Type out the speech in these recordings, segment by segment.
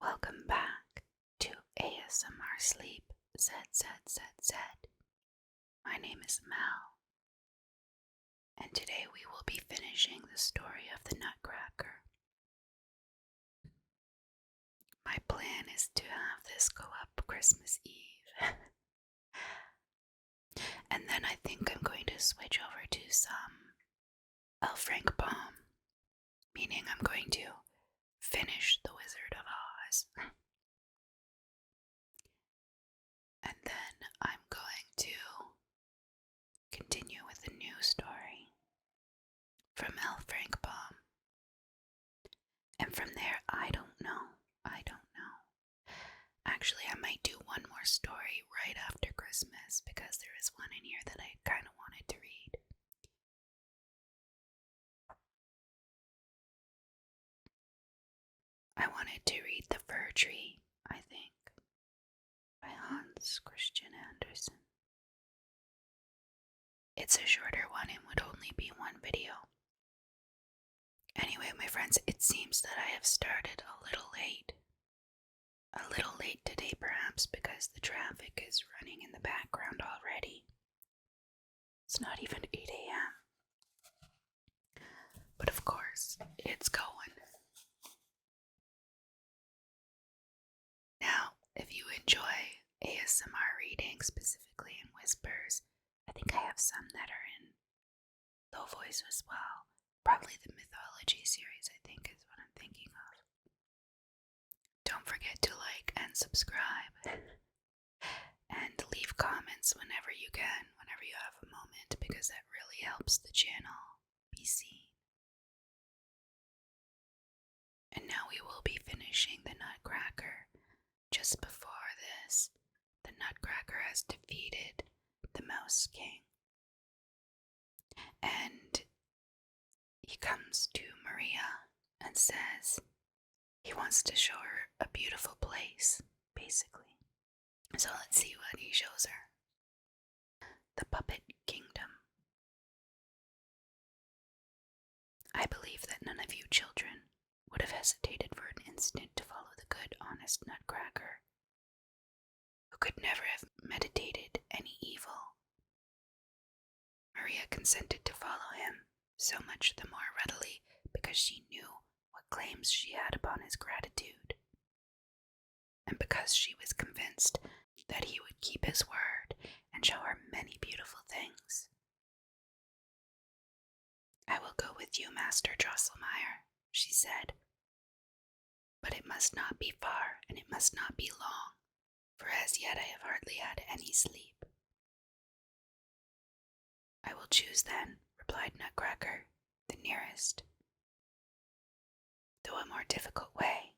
Welcome back to ASMR Sleep Z. My name is Mel, and today we will be finishing the story of the Nutcracker. My plan is to have this go up Christmas Eve, and then I think I'm going to switch over to some L. Frank Baum, meaning I'm going to finish The Wizard of Oz. And then I'm going to continue with a new story from L. Frank Baum. And from there, I don't know. Actually, I might do one more story right after Christmas because there is one in here that I kind of wanted to read. I wanted to read The Fir Tree, I think, by Hans Christian Andersen. It's a shorter one and would only be one video. Anyway, my friends, it seems that I have started a little late. A little late today, perhaps, because the traffic is running in the background already. It's not even 8 a.m. But of course, it's going. Now, if you enjoy ASMR reading, specifically in whispers, I think I have some that are in low voice as well. Probably the mythology series, I think, is what I'm thinking of. Don't forget to like and subscribe. And leave comments whenever you can, whenever you have a moment, because that really helps the channel be seen. And now we will be finishing the Nutcracker. Just before this, the Nutcracker has defeated the Mouse King. And he comes to Maria and says he wants to show her a beautiful place, basically. So let's see what he shows her. The Puppet Kingdom. I believe that none of you children would have hesitated for an instant to follow the good, honest Nutcracker, who could never have meditated any evil. Maria consented to follow him, so much the more readily because she knew what claims she had upon his gratitude, and because she was convinced that he would keep his word and show her many beautiful things. I will go with you, Master Drosselmeyer, she said, but it must not be far and it must not be long, for as yet I have hardly had any sleep. I will choose then, replied Nutcracker, the nearest, though a more difficult way.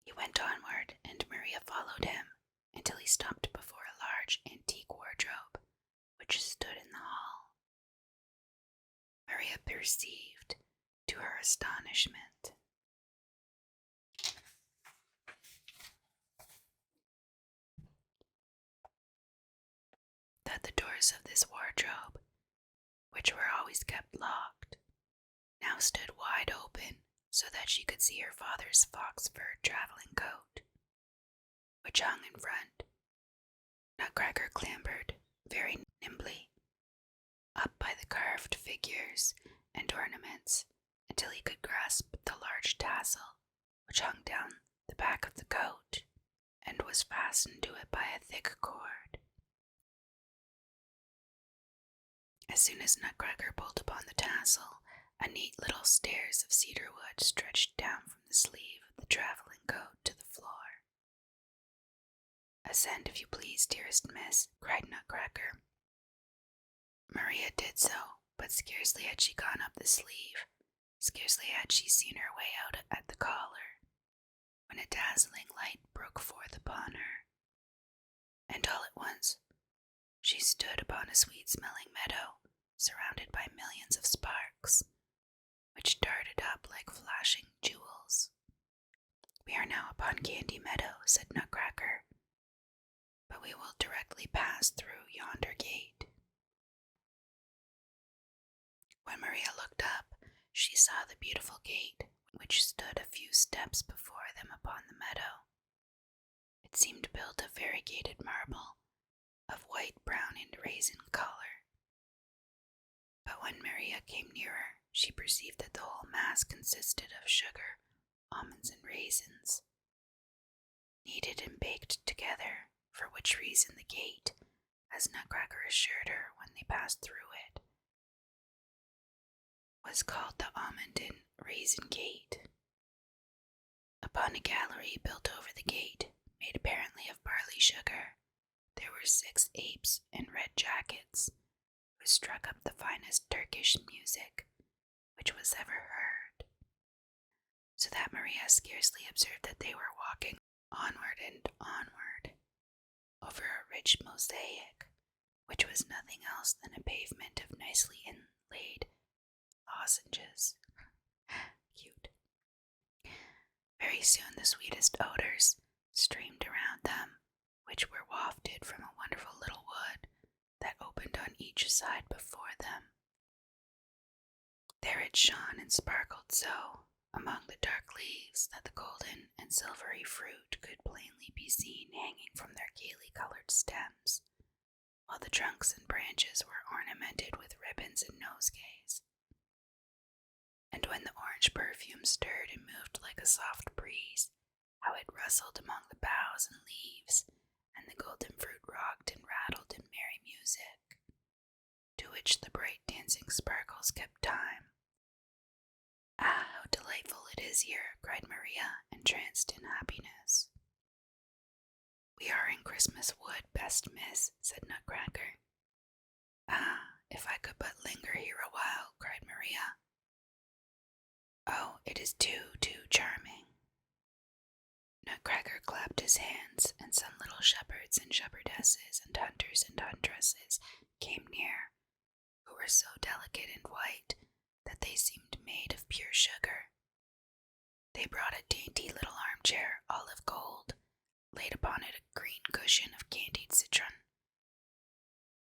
He went onward, and Maria followed him until he stopped before a large antique wardrobe which stood in the hall. Maria perceived, to her astonishment, that the doors of this wardrobe, which were always kept locked, now stood wide open so that she could see her father's fox-fur traveling coat, which hung in front. Nutcracker clambered very nimbly up by the carved figures and ornaments until he could grasp the large tassel which hung down the back of the coat and was fastened to it by a thick cord. As soon as Nutcracker pulled upon the tassel, a neat little stairs of cedar wood stretched down from the sleeve of the traveling coat to the floor. Ascend, if you please, dearest miss, cried Nutcracker. Maria did so, but scarcely had she gone up the sleeve, scarcely had she seen her way out at the collar, when a dazzling light broke forth upon her, and all at once she stood upon a sweet-smelling meadow, surrounded by millions of sparks, which darted up like flashing jewels. We are now upon Candy Meadow, said Nutcracker, but we will directly pass through yonder gate. When Maria looked up, she saw the beautiful gate, which stood a few steps before them upon the meadow. It seemed built of variegated marble, of white, brown, and raisin color. But when Maria came nearer, she perceived that the whole mass consisted of sugar, almonds, and raisins, kneaded and baked together, for which reason the gate, as Nutcracker assured her when they passed through it, was called the Almond and Raisin Gate. Upon a gallery built over the gate, made apparently of barley sugar, there were 6 apes in red jackets, who struck up the finest Turkish music which was ever heard, so that Maria scarcely observed that they were walking onward and onward over a rich mosaic, which was nothing else than a pavement of nicely inlaid lozenges. Cute. Very soon the sweetest odors streamed around them, which were wafted from a wonderful little wood that opened on each side before them. There it shone and sparkled so among the dark leaves that the golden and silvery fruit could plainly be seen hanging from their gaily colored stems, while the trunks and branches were ornamented with ribbons and nosegays. And when the orange perfume stirred and moved like a soft breeze, how it rustled among the boughs and leaves, and the golden fruit rocked and rattled in merry music, to which the bright dancing sparkles kept time. "Ah, how delightful it is here," cried Maria, entranced in happiness. "We are in Christmas Wood, best miss," said Nutcracker. "Ah, if I could but linger here a while," cried Maria. "Oh, it is too charming." Nutcracker clapped his hands, and some little shepherds and shepherdesses and hunters and huntresses came near, who were so delicate and white that they seemed made of pure sugar. They brought a dainty little armchair, olive gold, laid upon it a green cushion of candied citron,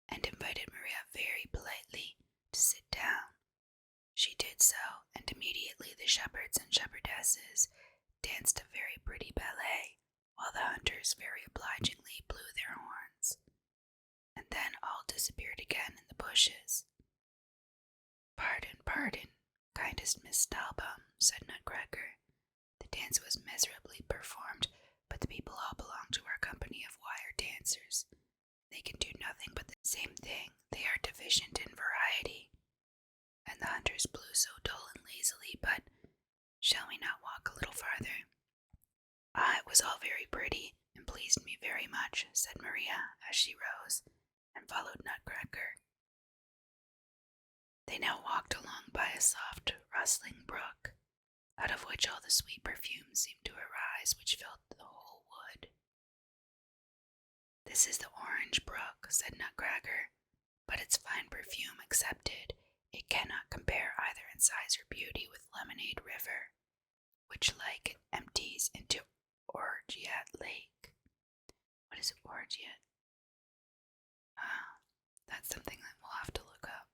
and invited Maria very politely to sit down. She did so, and immediately the shepherds and shepherdesses danced a very pretty ballet, while the hunters very obligingly blew their horns, and then all disappeared again in the bushes. Pardon, kindest Miss Stahlbaum," said Nutcracker. "The dance was miserably performed, but the people all belong to our company of wire dancers. They can do nothing but the same thing. They are deficient in variety. And the hunters blew so dull and lazily, but shall we not walk a little farther?" "Ah, it was all very pretty, and pleased me very much," said Maria, as she rose, and followed Nutcracker. They now walked along by a soft, rustling brook, out of which all the sweet perfumes seemed to arise which filled the whole wood. "This is the Orange Brook," said Nutcracker, "but its fine perfume accepted, it cannot compare either in size or beauty with Lemonade River, which like empties into Orgeat Lake." What is Orgeat? That's something that we'll have to look up.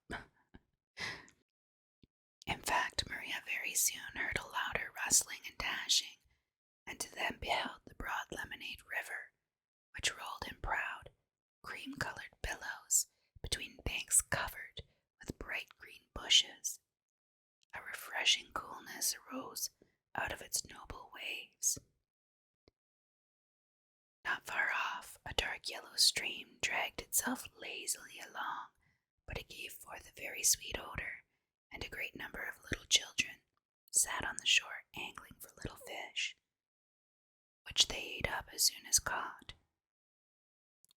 In fact, Maria very soon heard a louder rustling and dashing, and then beheld the broad Lemonade River, which rolled in proud, cream-colored billows between banks covered with bright green bushes. A refreshing coolness arose out of its noble waves. Not far off, a dark yellow stream dragged itself lazily along, but it gave forth a very sweet odor, and a great number of little children sat on the shore angling for little fish, which they ate up as soon as caught.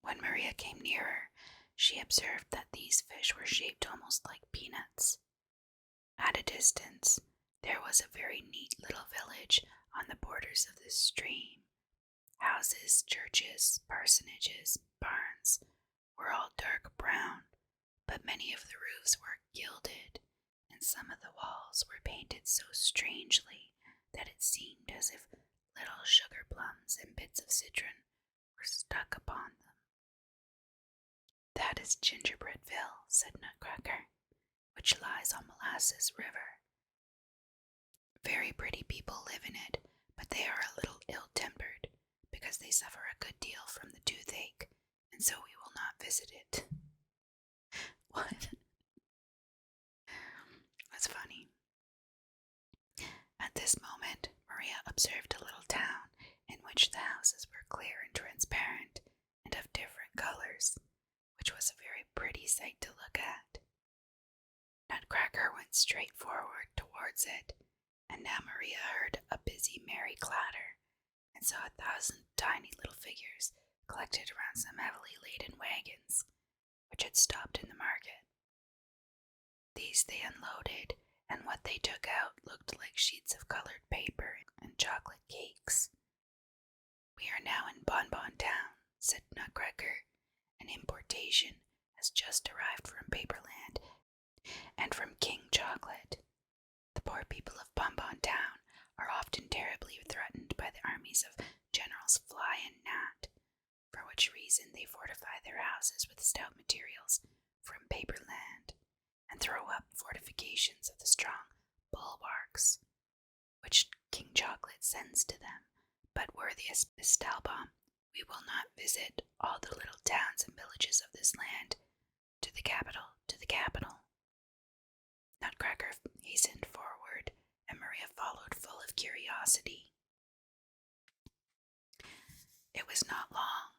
When Maria came nearer, she observed that these fish were shaped almost like peanuts. At a distance, there was a very neat little village on the borders of the stream. Houses, churches, parsonages, barns were all dark brown, but many of the roofs were gilded, and some of the walls were painted so strangely that it seemed as if little sugar plums and bits of citron were stuck upon them. "That is Gingerbreadville," said Nutcracker, "which lies on Molasses River." Very pretty people live in it, but they are a little ill-tempered, because they suffer a good deal from the toothache, and so we will not visit it. What? That's funny. At this moment, Maria observed a little town in which the houses were clear and transparent, and of different colors, which was a very pretty sight to look at. Nutcracker went straight forward towards it, and now Maria heard a busy, merry clatter, and saw 1,000 tiny little figures collected around some heavily laden wagons, which had stopped in the market. These they unloaded, and what they took out looked like sheets of colored paper and chocolate cakes. "We are now in Bonbon Town," said Nutcracker. "An importation has just arrived from Paperland and from King Chocolate. The poor people of Bonbon Town are often terribly threatened by the armies of Generals Fly and Gnat, for which reason they fortify their houses with stout materials from Paperland, and throw up fortifications of the strong bulwarks, which King Chocolate sends to them. But, worthiest Miss Stalbaum, we will not visit all the little towns and villages of this land. To the capital, to the capital." Nutcracker hastened forward, and Maria followed full of curiosity. It was not long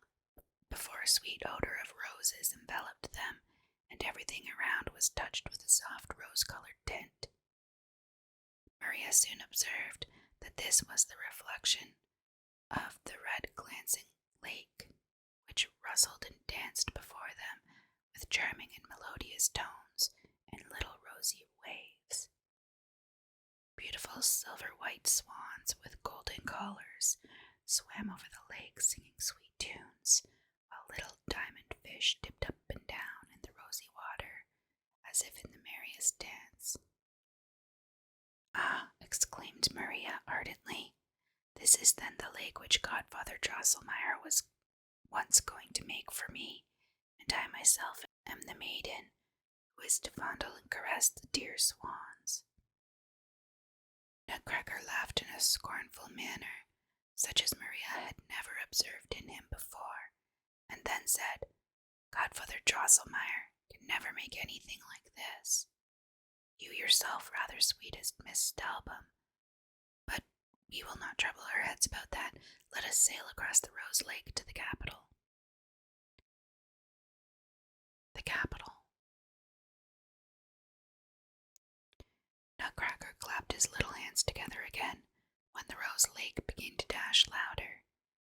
before a sweet odor of roses enveloped them, and everything around was touched with a soft rose-colored tint. Maria soon observed that this was the reflection of the red glancing lake, which rustled and danced before them with charming and melodious tones and little rosy waves. Beautiful silver-white swans with golden collars swam over the lake singing sweet tunes, while little diamond fish dipped up and down in the rosy water as if in the merriest dance. "Ah," exclaimed Maria ardently, "this is then the lake which Godfather Drosselmeyer was once going to make for me, and I myself am the maiden who is to fondle and caress the dear swans." Nutcracker laughed in a scornful manner, such as Maria had never observed in him before, and then said, "Godfather Drosselmeyer can never make anything like this. You yourself rather sweetest Miss Stalbaum. But we will not trouble our heads about that. Let us sail across the Rose Lake to the capital." The capital. Nutcracker clapped his little hands together again when the Rose Lake began to dash louder.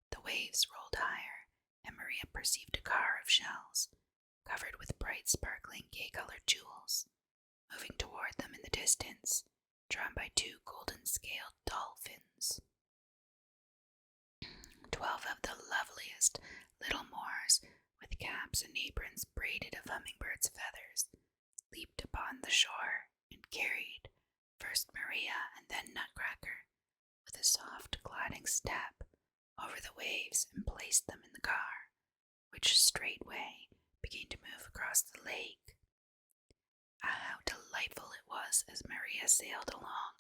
The waves rolled higher, and Maria perceived a car of shells, covered with bright, sparkling, gay-colored jewels, moving toward them in the distance, drawn by 2 golden-scaled dolphins. 12 of the loveliest little Moors, with caps and aprons braided of hummingbirds' feathers, leaped upon the shore and carried first Maria and then Nutcracker, with a soft gliding step, over the waves and placed them in the car, which straightway began to move across the lake. Ah, how delightful it was as Maria sailed along,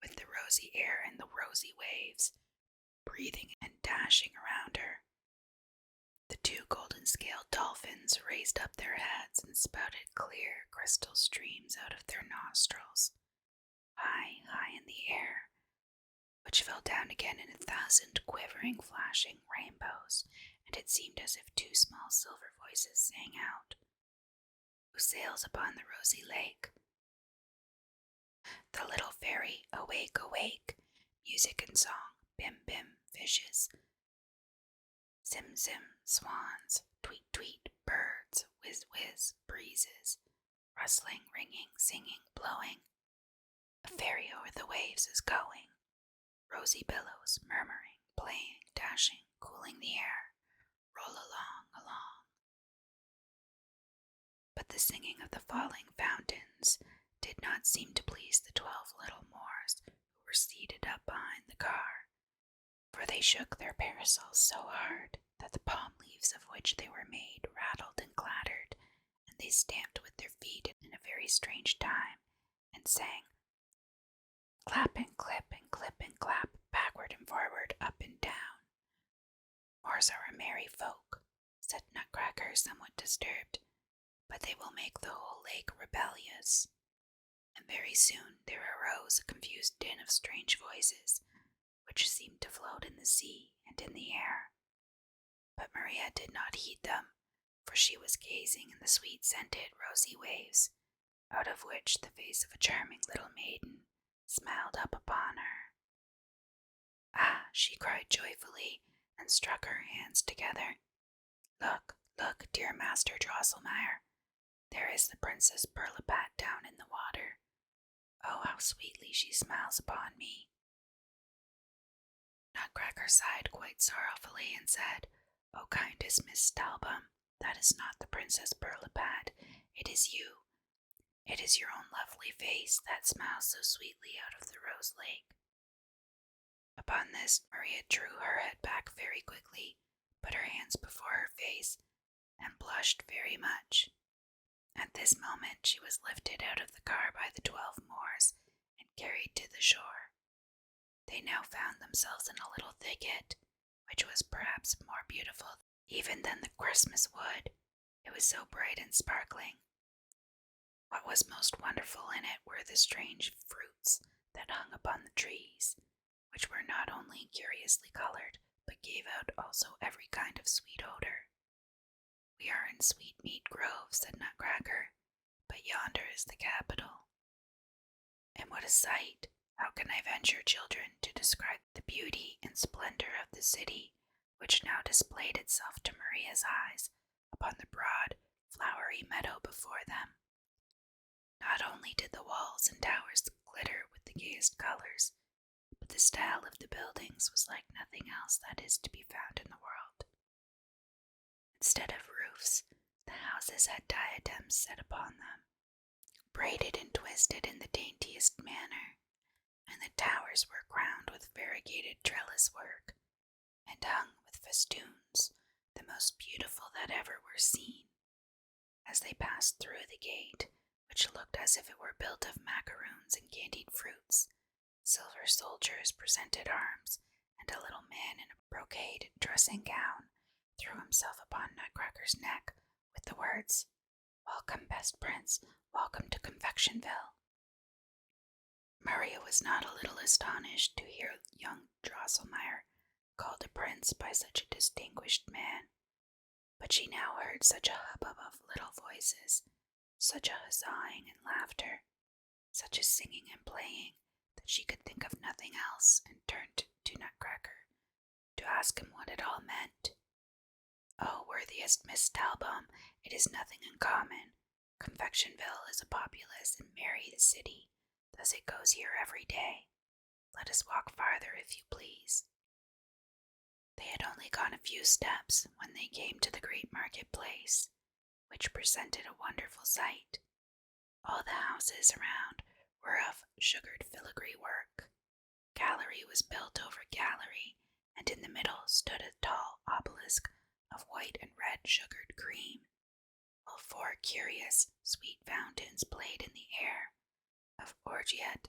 with the rosy air and the rosy waves, breathing and dashing around her. The 2 golden-scaled dolphins raised up their heads and spouted clear crystal streams out of their nostrils, high, high in the air, which fell down again in 1,000 quivering, flashing rainbows, and it seemed as if 2 small silver voices sang out, "Who sails upon the rosy lake?" The little fairy, awake, awake, music and song, bim, bim, fishes, zim, zim, swans, tweet, tweet, birds, whiz, whiz, breezes, rustling, ringing, singing, blowing. A fairy over the waves is going, rosy billows, murmuring, playing, dashing, cooling the air, roll along, along. But the singing of the falling fountains did not seem to please the 12 little Moors who were seated up behind the car, for they shook their parasols so hard that the palm leaves of which they were made rattled and clattered, and they stamped with their feet in a very strange time, and sang, Clap and clip and clip and clap, backward and forward, up and down. Moors are a merry folk, said Nutcracker, somewhat disturbed, but they will make the whole lake rebellious. And very soon there arose a confused din of strange voices, which seemed to float in the sea and in the air. But Maria did not heed them, for she was gazing in the sweet-scented, rosy waves, out of which the face of a charming little maiden smiled up upon her. Ah, she cried joyfully, and struck her hands together. Look, look, dear Master Drosselmeyer, there is the Princess Pirlipat down in the water. Oh, how sweetly she smiles upon me. Nutcracker sighed quite sorrowfully and said, Oh, kindest Miss Stalbum, that is not the Princess Pirlipat, it is you. It is your own lovely face that smiles so sweetly out of the rose lake. Upon this, Maria drew her head back very quickly, put her hands before her face, and blushed very much. At this moment she was lifted out of the car by the 12 Moors and carried to the shore. They now found themselves in a little thicket, which was perhaps more beautiful even than the Christmas wood. It was so bright and sparkling. What was most wonderful in it were the strange fruits that hung upon the trees, which were not only curiously colored, but gave out also every kind of sweet odor. We are in Sweetmeat Grove, said Nutcracker, but yonder is the capital. And what a sight! How can I venture, children, to describe the beauty and splendor of the city, which now displayed itself to Maria's eyes upon the broad, flowery meadow before them? Not only did the walls and towers glitter with the gayest colors, but the style of the buildings was like nothing else that is to be found in the world. Instead of roofs, the houses had diadems set upon them, braided and twisted in the daintiest manner, and the towers were crowned with variegated trellis work, and hung with festoons, the most beautiful that ever were seen. As they passed through the gate, which looked as if it were built of macaroons and candied fruits, silver soldiers presented arms, and a little man in a brocade dressing gown threw himself upon Nutcracker's neck with the words, Welcome, best prince, welcome to Confectionville. Maria was not a little astonished to hear young Drosselmeyer called a prince by such a distinguished man, but she now heard such a hubbub of little voices, such a huzzahing and laughter, such a singing and playing, that she could think of nothing else, and turned to Nutcracker to ask him what it all meant. Oh, worthiest Miss Talbum, it is nothing uncommon. Confectionville is a populous and merry city, thus it goes here every day. Let us walk farther, if you please. They had only gone a few steps when they came to the great marketplace, which presented a wonderful sight. All the houses around were of sugared filigree work. Gallery was built over gallery, and in the middle stood a tall obelisk of white and red sugared cream, while 4 curious, sweet fountains played in the air, of orgeat,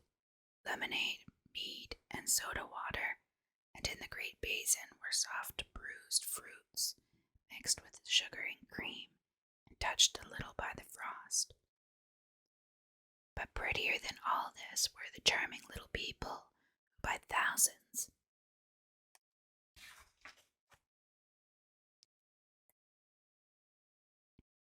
lemonade, mead, and soda water, and in the great basin were soft bruised fruits, mixed with sugar and cream, and touched a little by the frost. But prettier than all this were the charming little people, who by thousands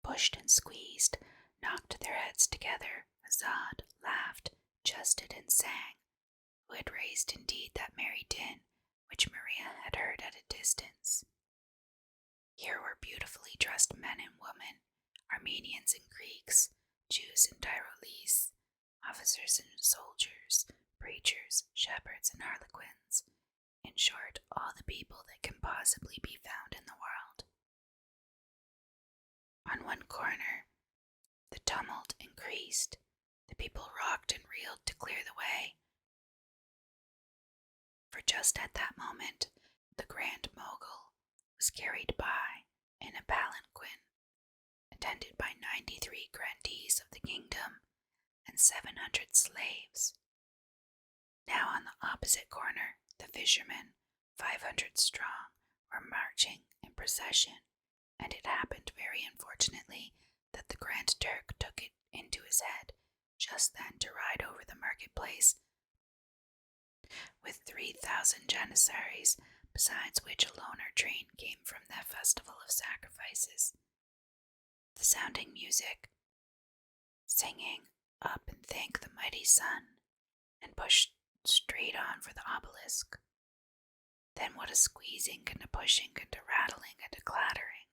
pushed and squeezed, knocked their heads together, huzza'd, laughed, jested, and sang, who had raised indeed that merry din which Maria had heard at a distance. Here were beautifully dressed men and women, Armenians and Greeks, Jews and Tyrolese, officers and soldiers, preachers, shepherds, and harlequins, in short, all the people that can possibly be found in the world. On one corner, the tumult increased. The people rocked and reeled to clear the way, for just at that moment the Grand Mogul was carried by in a palanquin, attended by 93 grandees of the kingdom and 700 slaves. Now on the opposite corner, the fishermen, 500 strong, were marching in procession, and it happened very unfortunately that the Grand Turk took it into his head just then to ride over the marketplace with 3,000 janissaries, besides which a loner train came from the festival of sacrifices. The sounding music, singing up and thank the mighty sun, and pushed straight on for the obelisk. Then what a squeezing and a pushing and a rattling and a clattering.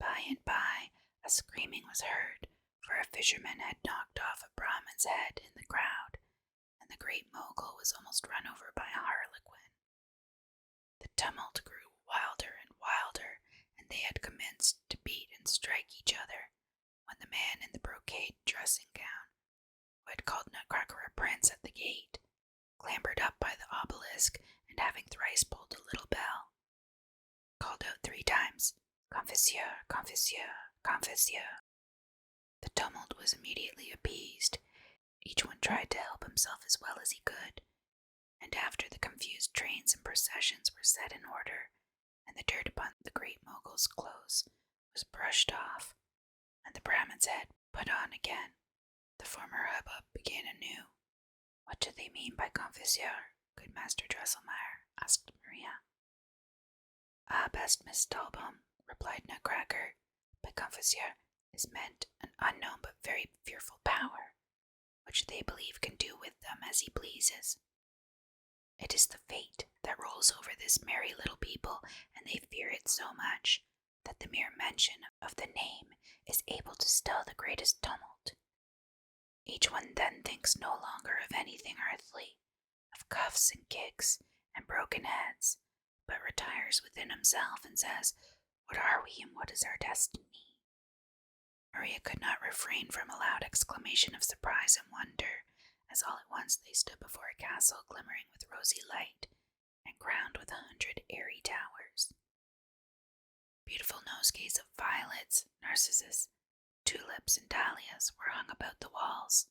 By and by a screaming was heard, for a fisherman had knocked off a Brahmin's head in the crowd, and the great mogul was almost run over by a harlequin. The tumult grew wilder and wilder, and they had commenced to beat and strike each other, when the man in the brocade dressing gown, who had called Nutcracker a prince at the gate, clambered up by the obelisk, and having thrice pulled a little bell, called out 3 times, "Confesseur, confesseur, confesseur." The tumult was immediately appeased. Each one tried to help himself as well as he could, and after the confused trains and processions were set in order, and the dirt upon the great mogul's clothes was brushed off, and the Brahmin's head put on again, the former hubbub began anew. "What do they mean by confesseur, good Master Dresselmeyer?" asked Maria. "Ah, best Miss Talbot," replied Nutcracker, "by confesseur is meant an unknown but very fearful power, which they believe can do with them as he pleases. It is the fate that rolls over this merry little people, and they fear it so much that the mere mention of the name is able to still the greatest tumult. Each one then thinks no longer of anything earthly, of cuffs and kicks and broken heads, but retires within himself and says, 'What are we and what is our destiny?'" Maria could not refrain from a loud exclamation of surprise and wonder, as all at once they stood before a castle glimmering with rosy light, and crowned with 100 airy towers. Beautiful nosegays of violets, narcissus, tulips, and dahlias were hung about the walls,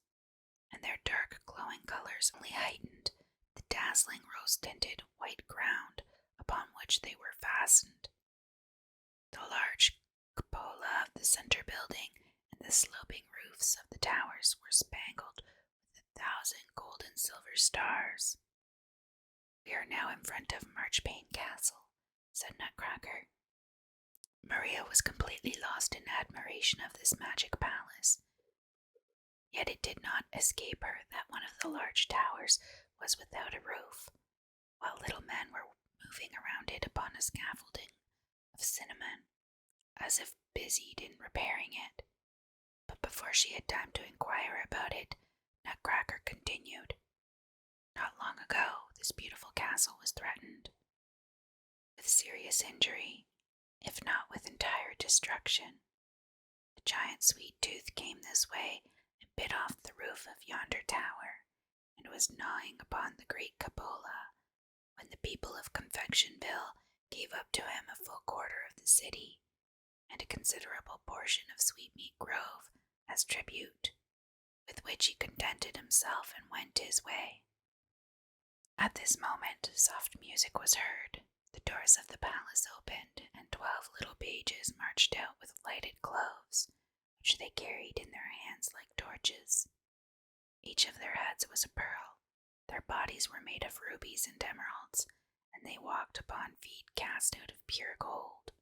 and their dark glowing colors only heightened the dazzling rose-tinted white ground upon which they were fastened. The large cupola of the center building and the sloping roofs of the towers were spangled with 1,000 gold and silver stars. "We are now in front of Marchpane Castle," said Nutcracker. Maria was completely lost in admiration of this magic palace. Yet it did not escape her that one of the large towers was without a roof, while little men were moving around it upon a scaffolding of cinnamon, as if busied in repairing it. But before she had time to inquire about it, Nutcracker continued, "Not long ago, this beautiful castle was threatened with serious injury, if not with entire destruction. The giant Sweet Tooth came this way and bit off the roof of yonder tower, and was gnawing upon the great cupola, when the people of Confectionville gave up to him a full quarter of the city, and a considerable portion of Sweetmeat Grove as tribute, with which he contented himself and went his way." At this moment soft music was heard. The doors of the palace opened, and 12 little pages marched out with lighted cloves, which they carried in their hands like torches. Each of their heads was a pearl, their bodies were made of rubies and emeralds, and they walked upon feet cast out of pure gold.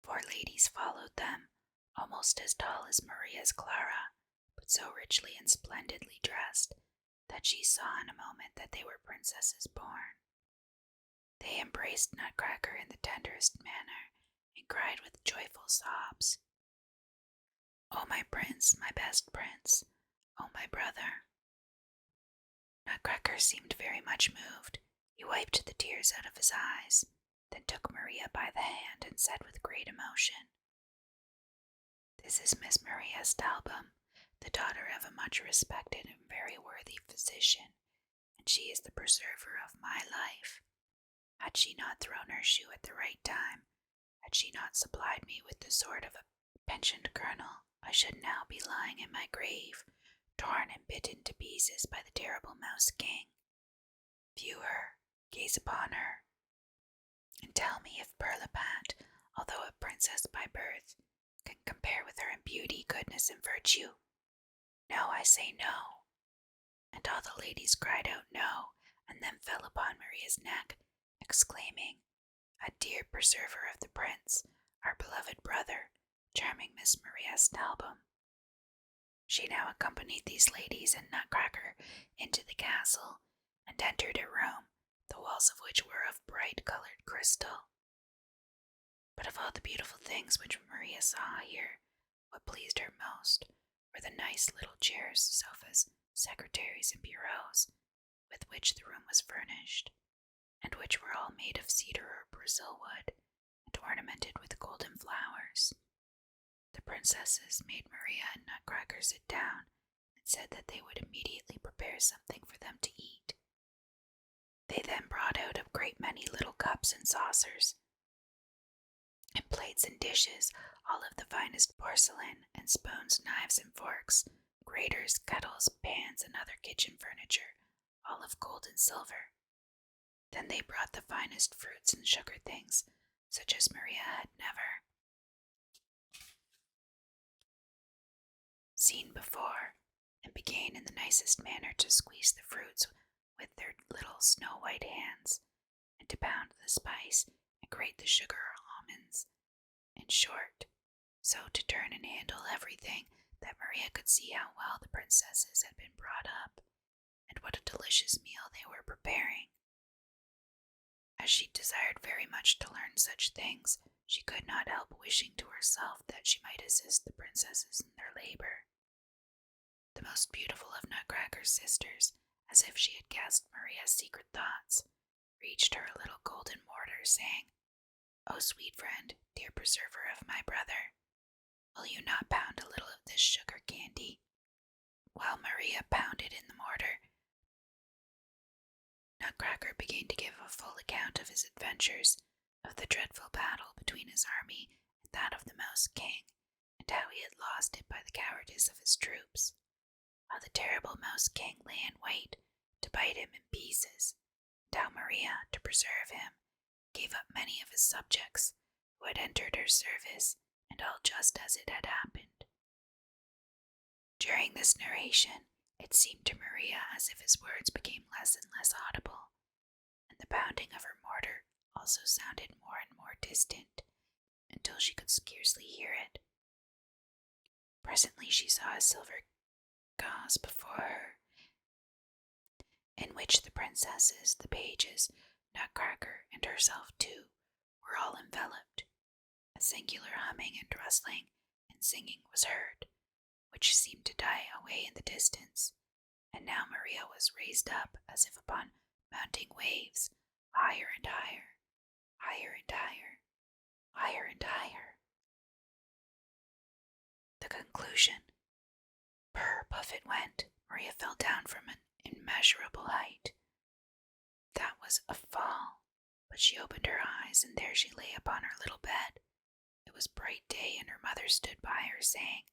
4 ladies followed them, almost as tall as Maria's Clara, but so richly and splendidly dressed that she saw in a moment that they were princesses born. They embraced Nutcracker in the tenderest manner, and cried with joyful sobs, "Oh, my prince, my best prince! Oh, my brother!" Nutcracker seemed very much moved. He wiped the tears out of his eyes, then took Maria by the hand and said with great emotion, "This is Miss Maria Stalbum, the daughter of a much respected and very worthy physician, and she is the preserver of my life. Had she not thrown her shoe at the right time, had she not supplied me with the sword of a pensioned colonel, I should now be lying in my grave, torn and bitten to pieces by the terrible Mouse King. View her, gaze upon her, and tell me if Pirlipat, although a princess by birth, can compare with her in beauty, goodness, and virtue. No, I say no. And all the ladies cried out no, and then fell upon Maria's neck, exclaiming, A dear preserver of the prince, our beloved brother, charming Miss Maria Stalbum. She now accompanied these ladies and Nutcracker into the castle, and entered a room, the walls of which were of bright-colored crystal. But of all the beautiful things which Maria saw here, what pleased her most were the nice little chairs, sofas, secretaries, and bureaus with which the room was furnished, and which were all made of cedar or Brazil wood, and ornamented with golden flowers. The princesses made Maria and Nutcracker sit down, and said that they would immediately prepare something for them to eat. They then brought out a great many little cups and saucers, and plates and dishes, all of the finest porcelain, and spoons, knives, and forks, graters, kettles, pans, and other kitchen furniture, all of gold and silver. Then they brought the finest fruits and sugar things, such as Maria had never seen before, and began in the nicest manner to squeeze the fruits with their little snow-white hands, and to pound the spice and grate the sugar or almonds. In short, so to turn and handle everything that Maria could see how well the princesses had been brought up, and what a delicious meal they were preparing. As she desired very much to learn such things, she could not help wishing to herself that she might assist the princesses in their labor. The most beautiful of Nutcracker's sisters, as if she had guessed Maria's secret thoughts, reached her a little golden mortar, saying, "O sweet friend, dear preserver of my brother, will you not pound a little of this sugar candy?" While Maria pounded in the mortar, Nutcracker began to give a full account of his adventures, of the dreadful battle between his army and that of the Mouse King, and how he had lost it by the cowardice of his troops, how the terrible Mouse King lay in wait to bite him in pieces, and how Maria, to preserve him, gave up many of his subjects who had entered her service, and all just as it had happened. During this narration, it seemed to Maria as if his words became less and less audible, and the pounding of her mortar also sounded more and more distant, until she could scarcely hear it. Presently she saw a silver gauze before her, in which the princesses, the pages, Nutcracker, and herself too, were all enveloped. A singular humming and rustling and singing was heard, which seemed to die away in the distance, and now Maria was raised up as if upon mounting waves, higher and higher, higher and higher, higher and higher. The conclusion. Brr, puff it went. Maria fell down from an immeasurable height. That was a fall, but she opened her eyes, and there she lay upon her little bed. It was bright day, and her mother stood by her, saying,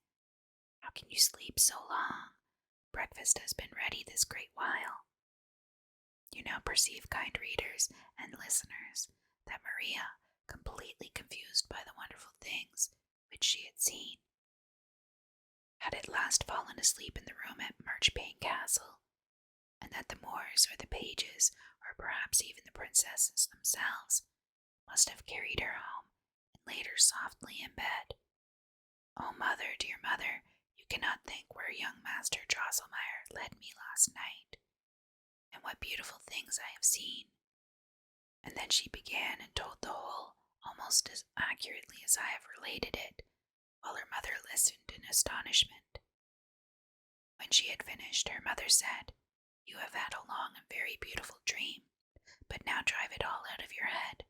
"How can you sleep so long? Breakfast has been ready this great while." You now perceive, kind readers and listeners, that Maria, completely confused by the wonderful things which she had seen, had at last fallen asleep in the room at Marchpane Castle, and that the Moors or the pages, or perhaps even the princesses themselves, must have carried her home and laid her softly in bed. Oh, mother, dear mother, you cannot think where young Master Drosselmeyer led me last night, and what beautiful things I have seen. And then she began and told the whole almost as accurately as I have related it, while her mother listened in astonishment. When she had finished, her mother said, "You have had a long and very beautiful dream, but now drive it all out of your head."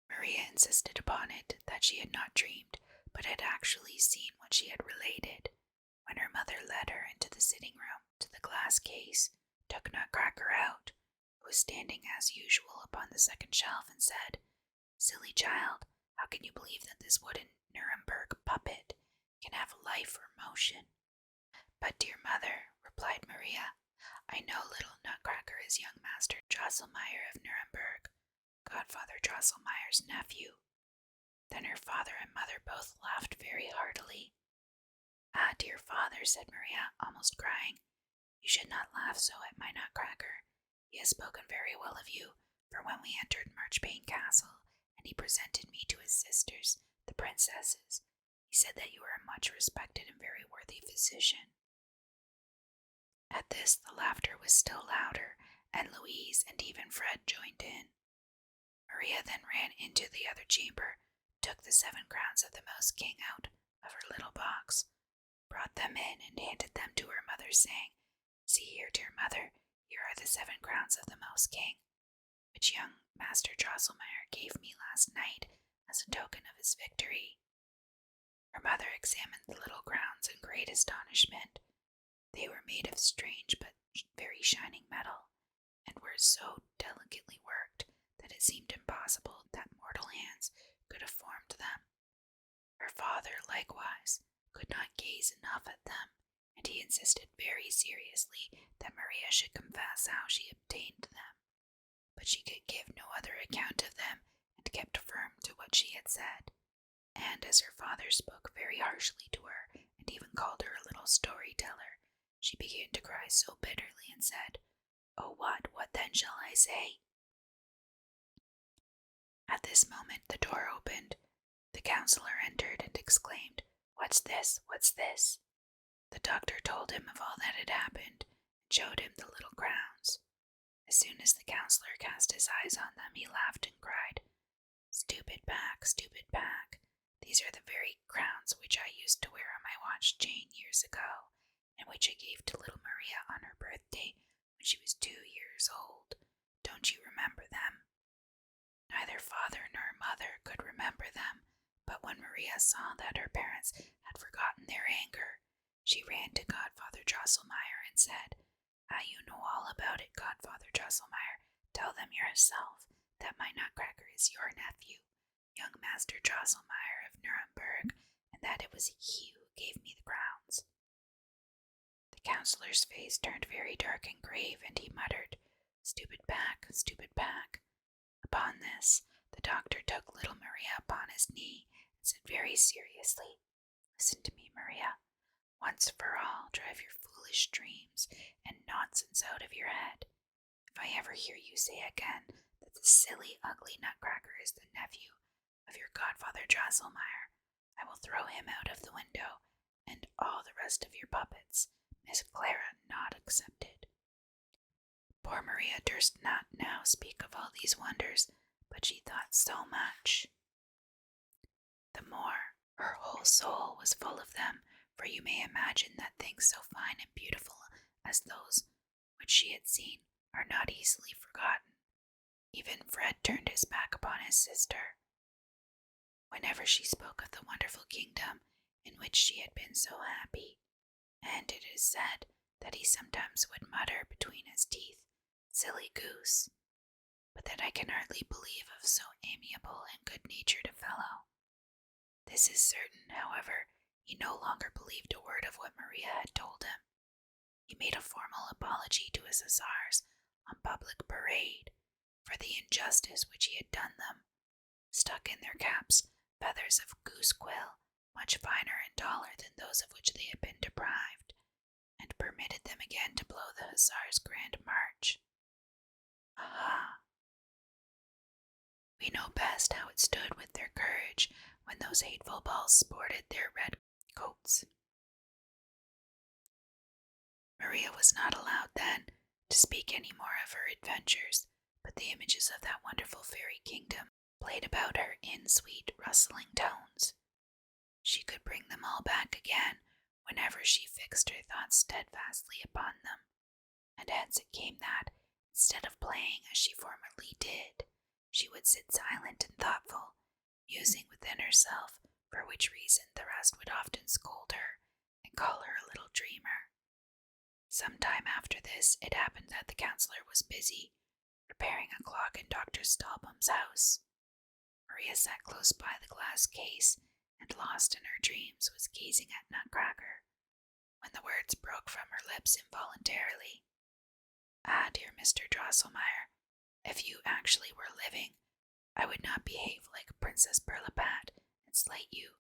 Maria insisted upon it that she had not dreamed, but had actually seen what she had related, when her mother led her into the sitting room to the glass case, took Nutcracker out, who was standing as usual upon the second shelf, and said, "Silly child, how can you believe that this wooden Nuremberg puppet can have life or motion? "But, dear mother," replied Maria, "I know little Nutcracker is young Master Drosselmeyer of Nuremberg, Godfather Drosselmeyer's nephew." Then her father and mother both laughed very heartily. "Ah, dear father," said Maria, almost crying, "you should not laugh so at my Nutcracker. He has spoken very well of you, for when we entered Marchpane Castle, and he presented me to his sisters, the princesses, he said that you were a much respected and very worthy physician." At this the laughter was still louder, and Louise and even Fred joined in. Maria then ran into the other chamber, took the 7 crowns of the Mouse King out of her little box, brought them in, and handed them to her mother, saying, "See here, dear mother, here are the 7 crowns of the Mouse King, which young Master Drosselmeyer gave me last night as a token of his victory." Her mother examined the little crowns in great astonishment. They were made of strange but very shining metal, and were so delicately worked that it seemed impossible that mortal hands could have formed them. Her father, likewise, could not gaze enough at them, and he insisted very seriously that Maria should confess how she obtained them. But she could give no other account of them, and kept firm to what she had said. And as her father spoke very harshly to her, and even called her a little storyteller, she began to cry so bitterly and said, "Oh, what then shall I say?" At this moment the door opened. The counselor entered and exclaimed, "What's this? What's this?" The doctor told him of all that had happened, and showed him the little crowns. As soon as the counselor cast his eyes on them, he laughed and cried, "Stupid pack, stupid pack! These are the very crowns which I used to wear on my watch chain years ago, and which I gave to little Maria on her birthday when she was 2 years old. Don't you remember them?" Neither father nor mother could remember them, but when Maria saw that her parents had forgotten their anger, she ran to Godfather Drosselmeyer and said, "Ah, you know all about it, Godfather Drosselmeyer. Tell them yourself that my Nutcracker is your nephew, young Master Drosselmeyer of Nuremberg, and that it was he who gave me the crowns." The counselor's face turned very dark and grave, and he muttered, "Stupid pack, stupid pack." Upon this, the doctor took little Maria upon his knee and said very seriously, "Listen to me, Maria. Once for all, drive your foolish dreams and nonsense out of your head. If I ever hear you say again that the silly, ugly Nutcracker is the nephew of your godfather Drosselmeyer, I will throw him out of the window, and all the rest of your puppets, Miss Clara not excepted." Poor Maria durst not now speak of all these wonders, but she thought so much the more, her whole soul was full of them, for you may imagine that things so fine and beautiful as those which she had seen are not easily forgotten. Even Fred turned his back upon his sister. Whenever she spoke of the wonderful kingdom in which she had been so happy, and it is said that he sometimes would mutter between his teeth, "Silly goose," but that I can hardly believe of so amiable and good-natured a fellow. This is certain, however, he no longer believed a word of what Maria had told him. He made a formal apology to his hussars on public parade for the injustice which he had done them, stuck in their caps feathers of goose quill much finer and taller than those of which they had been deprived, and permitted them again to blow the hussars' grand march. Aha! We know best how it stood with their courage when those hateful balls sported their red coats. Maria was not allowed then to speak any more of her adventures, but the images of that wonderful fairy kingdom played about her in sweet rustling tones. She could bring them all back again whenever she fixed her thoughts steadfastly upon them, and hence it came that, instead of playing as she formerly did, she would sit silent and thoughtful, musing within herself, for which reason the rest would often scold her and call her a little dreamer. Some time after this, it happened that the counselor was busy repairing a clock in Dr. Stallbaum's house. Maria sat close by the glass case, and lost in her dreams was gazing at Nutcracker. when the words broke from her lips involuntarily. Ah, dear Mr. Drosselmeyer, if you actually were living, I would not behave like Princess Pirlipat and slight you,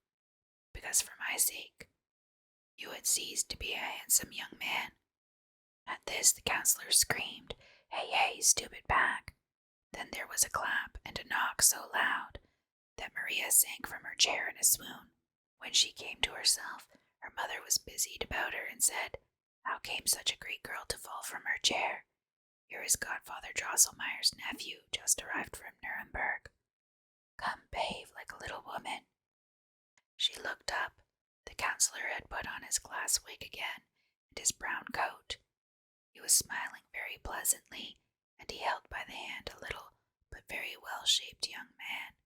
because for my sake, you had ceased to be a handsome young man. At this the councillor screamed, "Hey, hey, stupid bag!" Then there was a clap and a knock so loud that Maria sank from her chair in a swoon. When she came to herself, her mother was busied about her and said, "How came such a great girl to fall from her chair? Here is Godfather Drosselmeyer's nephew, just arrived from Nuremberg. Come, behave like a little woman." She looked up. The councillor had put on his glass wig again and his brown coat. He was smiling very pleasantly, and he held by the hand a little but very well-shaped young man.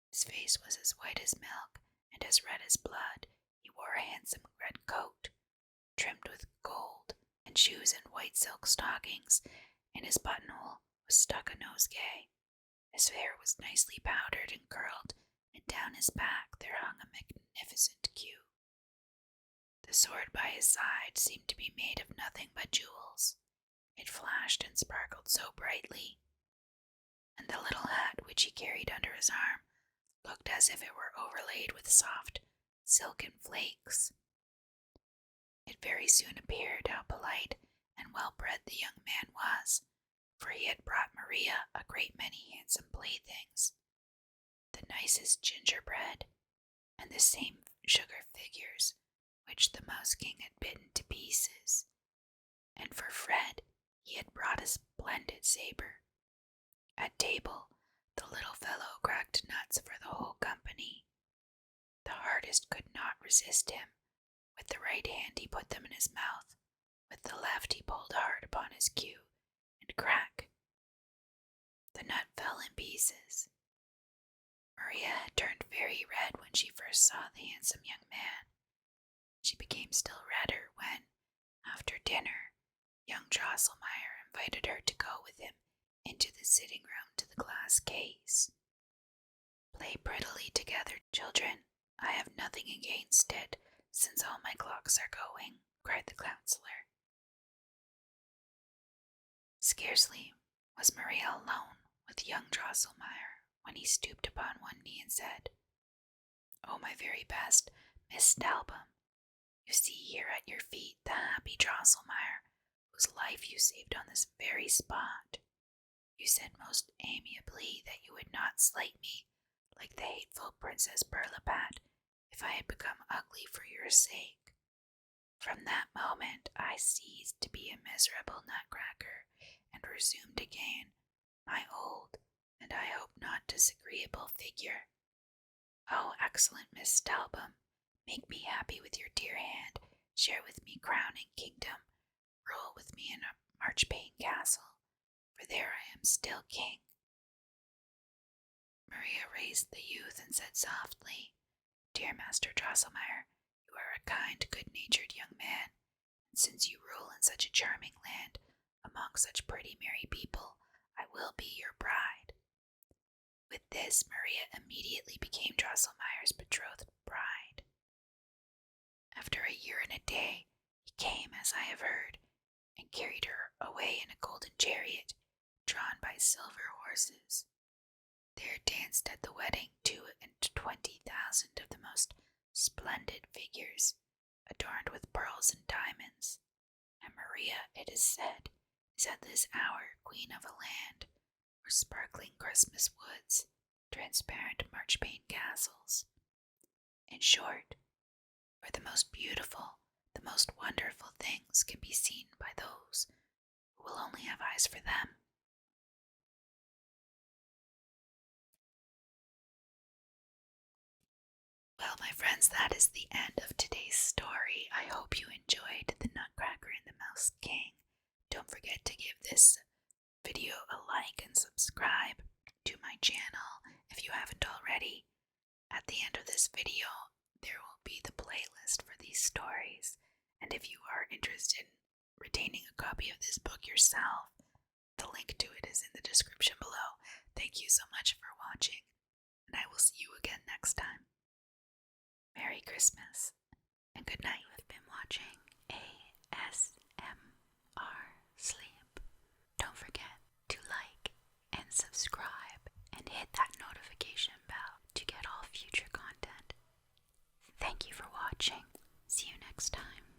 His face was as white as milk and as red as blood. He wore a handsome red coat, trimmed with gold, and shoes and white silk stockings. In his buttonhole was stuck a nosegay. His hair was nicely powdered and curled, and down his back there hung a magnificent queue. The sword by his side seemed to be made of nothing but jewels. It flashed and sparkled so brightly, and the little hat which he carried under his arm looked as if it were overlaid with soft silken flakes. It very soon appeared how polite and well-bred the young man was, for he had brought Maria a great many handsome playthings, the nicest gingerbread, and the same sugar figures which the Mouse King had bitten to pieces, and for Fred he had brought a splendid saber. At table, the little fellow cracked nuts for the whole company. The hardest could not resist him. With the right hand he put them in his mouth, with the left he pulled hard upon his cue, and crack! The nut fell in pieces. Maria had turned very red when she first saw the handsome young man. She became still redder when, after dinner, young Drosselmeyer invited her to go with him into the sitting room to the glass case. "Play prettily together, children. I have nothing against it, since all my clocks are going," cried the councillor. Scarcely was Maria alone with young Drosselmeyer when he stooped upon one knee and said, "Oh, my very best Miss Stalbum, you see here at your feet the happy Drosselmeyer, whose life you saved on this very spot. You said most amiably that you would not slight me like the hateful Princess Pirlipat if I had become ugly for your sake. From that moment I ceased to be a miserable Nutcracker and resumed again my old and I hope not disagreeable figure. Oh, excellent Miss Stalbum, make me happy with your dear hand, share with me crown and kingdom, rule with me in a marchpane castle, for there I am still king." Maria raised the youth and said softly, "Dear Master Drosselmeyer, you are a kind, good-natured young man, and since you rule in such a charming land, among such pretty merry people, I will be your bride." With this, Maria immediately became Drosselmeyer's betrothed bride. After a year and a day, he came, as I have heard, and carried her away in a golden chariot, drawn by silver horses. There danced at the wedding 22,000 of the most splendid figures, adorned with pearls and diamonds, and Maria, it is said, is at this hour queen of a land where sparkling Christmas woods, transparent marchpane castles, in short, where the most beautiful, the most wonderful things can be seen by those who will only have eyes for them. Well, my friends, that is the end of today's story. I hope you enjoyed The Nutcracker and the Mouse King. Don't forget to give this video a like and subscribe to my channel if you haven't already. At the end of this video, there will be the playlist for these stories, and if you are interested in retaining a copy of this book yourself, the link to it is in the description below. Thank you so much for watching, and I will see you again next time. Merry Christmas, and good night. You've been watching watching ASMR Sleep. Don't forget to like and subscribe and hit that notification bell to get all future content. Thank you for watching. See you next time.